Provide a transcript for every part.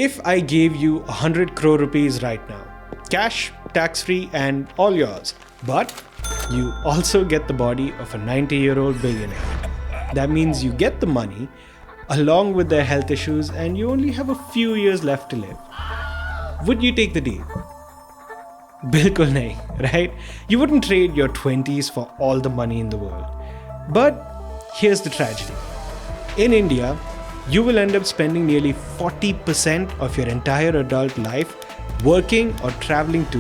If I gave you 100 crore rupees right now, cash, tax-free and all yours, but you also get the body of a 90-year-old billionaire. That means you get the money along with their health issues and you only have a few years left to live. Would you take the deal? Bilkul nahi, right? You wouldn't trade your 20s for all the money in the world. But here's the tragedy. In India, you will end up spending nearly 40% of your entire adult life working or traveling to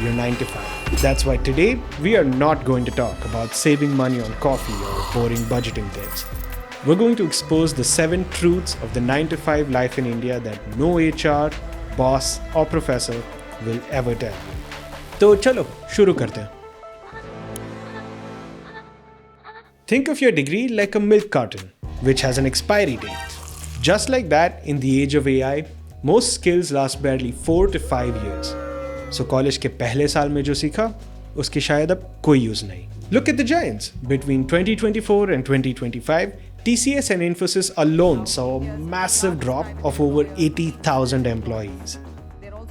your 9 to 5. That's why today we are not going to talk about saving money on coffee or boring budgeting tips. We're going to expose the 7 truths of the 9 to 5 life in India that no HR, boss or professor will ever tell. तो चलो शुरू करते हैं. Think of your degree like a milk carton, which has an expiry date. Just like that, in the age of AI, most skills last barely 4 to 5 years. So college के पहले साल में जो सीखा, उसकी शायद अब कोई यूज नहीं. Look at the giants. Between 2024 and 2025, TCS and Infosys alone saw a massive drop of over 80,000 employees.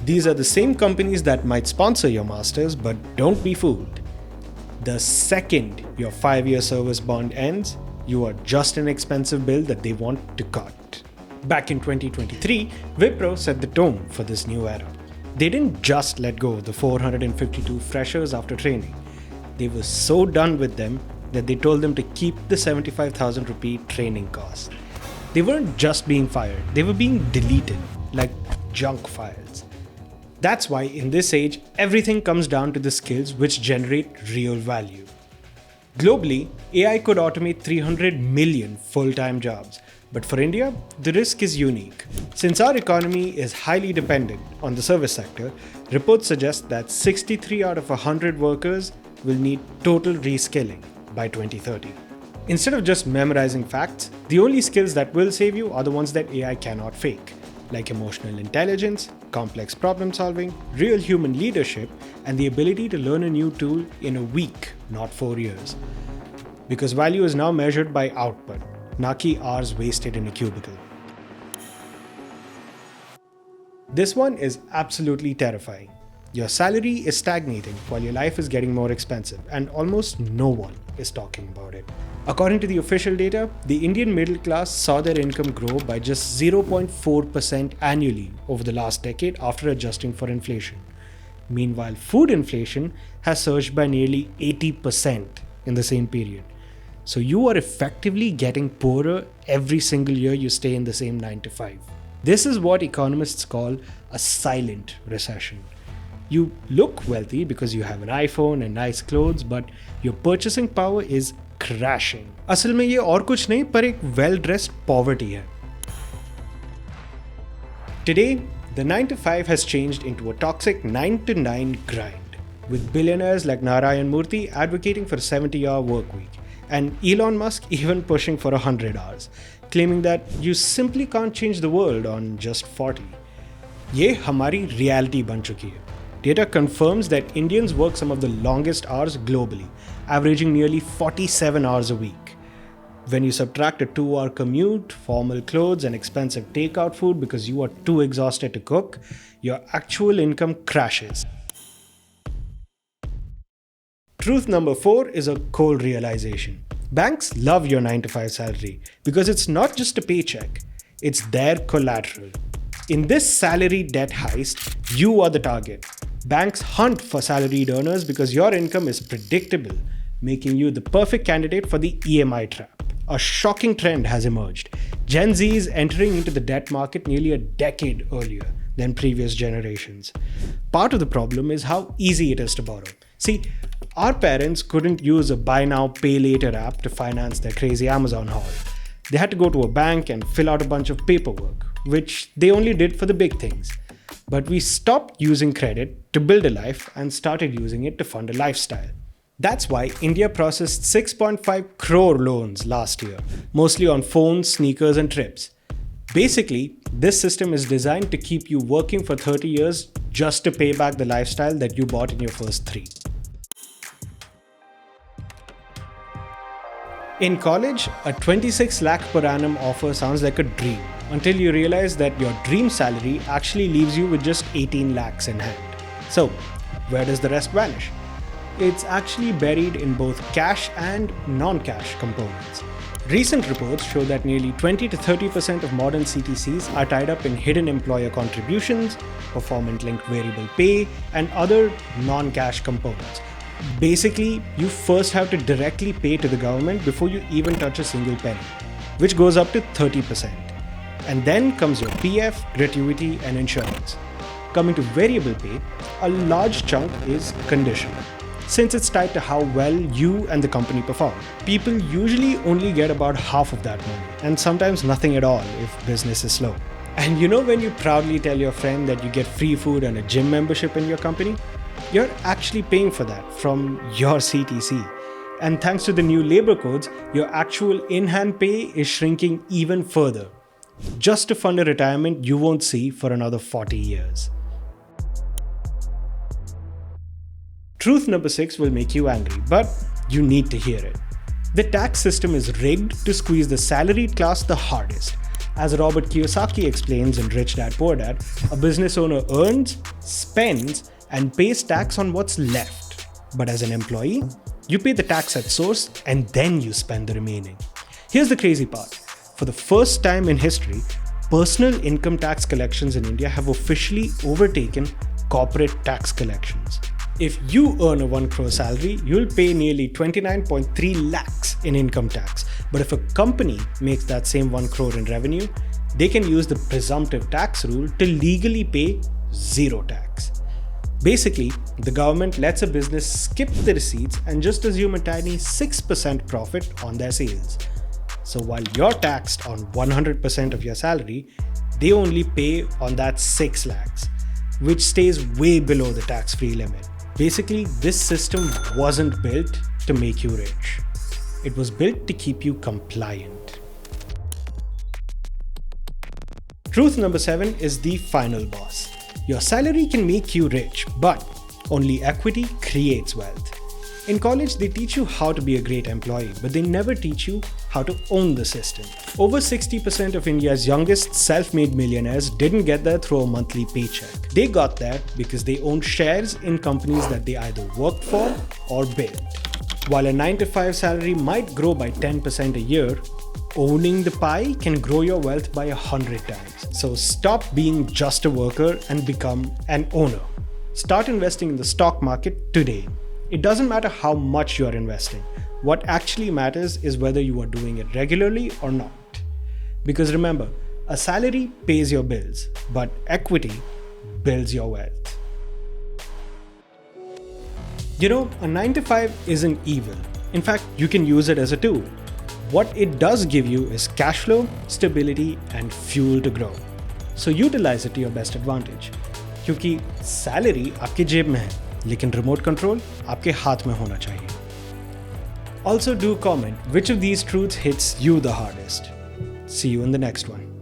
These are the same companies that might sponsor your masters, but don't be fooled. The second your 5-year service bond ends, you are just an expensive bill that they want to cut. Back in 2023, Wipro set the tone for this new era. They didn't just let go of the 452 freshers after training. They were so done with them that they told them to keep the 75,000 rupee training cost. They weren't just being fired, they were being deleted, like junk files. That's why in this age, everything comes down to the skills which generate real value. Globally, AI could automate 300 million full-time jobs. But for India, the risk is unique. Since our economy is highly dependent on the service sector, reports suggest that 63 out of 100 workers will need total reskilling by 2030. Instead of just memorizing facts, the only skills that will save you are the ones that AI cannot fake, like emotional intelligence, complex problem solving, real human leadership, and the ability to learn a new tool in a week, not 4 years. Because value is now measured by output, not ki hours wasted in a cubicle. This one is absolutely terrifying. Your salary is stagnating while your life is getting more expensive, and almost no one is talking about it. According to the official data, the Indian middle class saw their income grow by just 0.4% annually over the last decade after adjusting for inflation. Meanwhile, food inflation has surged by nearly 80% in the same period. So you are effectively getting poorer every single year you stay in the same 9 to 5. This is what economists call a silent recession. You look wealthy because you have an iPhone and nice clothes, but your purchasing power is crashing. असल में ये और कुछ नहीं पर एक well-dressed poverty है. Today, the 9 to 5 has changed into a toxic 9 to 9 grind, with billionaires like Narayan Murthy advocating for a 70-hour work week, and Elon Musk even pushing for 100 hours, claiming that you simply can't change the world on just 40. ये हमारी reality बन चुकी है. Data confirms that Indians work some of the longest hours globally, averaging nearly 47 hours a week. When you subtract a 2-hour commute, formal clothes, and expensive takeout food because you are too exhausted to cook, your actual income crashes. Truth number 4 is a cold realization. Banks love your 9 to 5 salary because it's not just a paycheck, it's their collateral. In this salaried debt-heist, you are the target. Banks hunt for salaried earners because your income is predictable, making you the perfect candidate for the EMI trap. A shocking trend has emerged. Gen Z is entering into the debt market nearly a decade earlier than previous generations. Part of the problem is how easy it is to borrow. See, our parents couldn't use a buy now, pay later app to finance their crazy Amazon haul. They had to go to a bank and fill out a bunch of paperwork, which they only did for the big things. But we stopped using credit to build a life and started using it to fund a lifestyle. That's why India processed 6.5 crore loans last year, mostly on phones, sneakers, and trips. Basically, this system is designed to keep you working for 30 years just to pay back the lifestyle that you bought in your first 3. In college, a 26 lakh per annum offer sounds like a dream until you realize that your dream salary actually leaves you with just 18 lakhs in hand. So, where does the rest vanish? It's actually buried in both cash and non-cash components. Recent reports show that nearly 20 to 30% of modern CTCs are tied up in hidden employer contributions, performance-linked variable pay, and other non-cash components. Basically, you first have to directly pay to the government before you even touch a single penny, which goes up to 30%. And then comes your PF, gratuity, and insurance. Coming to variable pay, a large chunk is conditional, since it's tied to how well you and the company perform. People usually only get about half of that money, and sometimes nothing at all if business is slow. And you know when you proudly tell your friend that you get free food and a gym membership in your company? You're actually paying for that from your CTC. And thanks to the new labor codes, your actual in-hand pay is shrinking even further, just to fund a retirement you won't see for another 40 years. Truth number 6 will make you angry, but you need to hear it. The tax system is rigged to squeeze the salaried class the hardest. As Robert Kiyosaki explains in Rich Dad Poor Dad, a business owner earns, spends, and pays tax on what's left. But as an employee, you pay the tax at source and then you spend the remaining. Here's the crazy part. For the first time in history, personal income tax collections in India have officially overtaken corporate tax collections. If you earn a 1 crore salary, you'll pay nearly 29.3 lakhs in income tax. But if a company makes that same 1 crore in revenue, they can use the presumptive tax rule to legally pay zero tax. Basically, the government lets a business skip the receipts and just assume a tiny 6% profit on their sales. So while you're taxed on 100% of your salary, they only pay on that 6 lakhs, which stays way below the tax-free limit. Basically, this system wasn't built to make you rich. It was built to keep you compliant. Truth number 7 is the final boss. Your salary can make you rich, but only equity creates wealth. In college, they teach you how to be a great employee, but they never teach you how to own the system. Over 60% of India's youngest self-made millionaires didn't get there through a monthly paycheck. They got there because they owned shares in companies that they either worked for or built. While a 9-to-5 salary might grow by 10% a year, owning the pie can grow your wealth by 100 times. So stop being just a worker and become an owner. Start investing in the stock market today. It doesn't matter how much you are investing. What actually matters is whether you are doing it regularly or not. Because remember, a salary pays your bills, but equity builds your wealth. You know, a 9-to-5 isn't evil. In fact, you can use it as a tool. What it does give you is cash flow, stability, and fuel to grow. So utilize it to your best advantage. क्योंकि salary आपकी जेब में है, लेकिन remote control आपके हाथ में होना चाहिए. Also do comment which of these truths hits you the hardest. See you in the next one.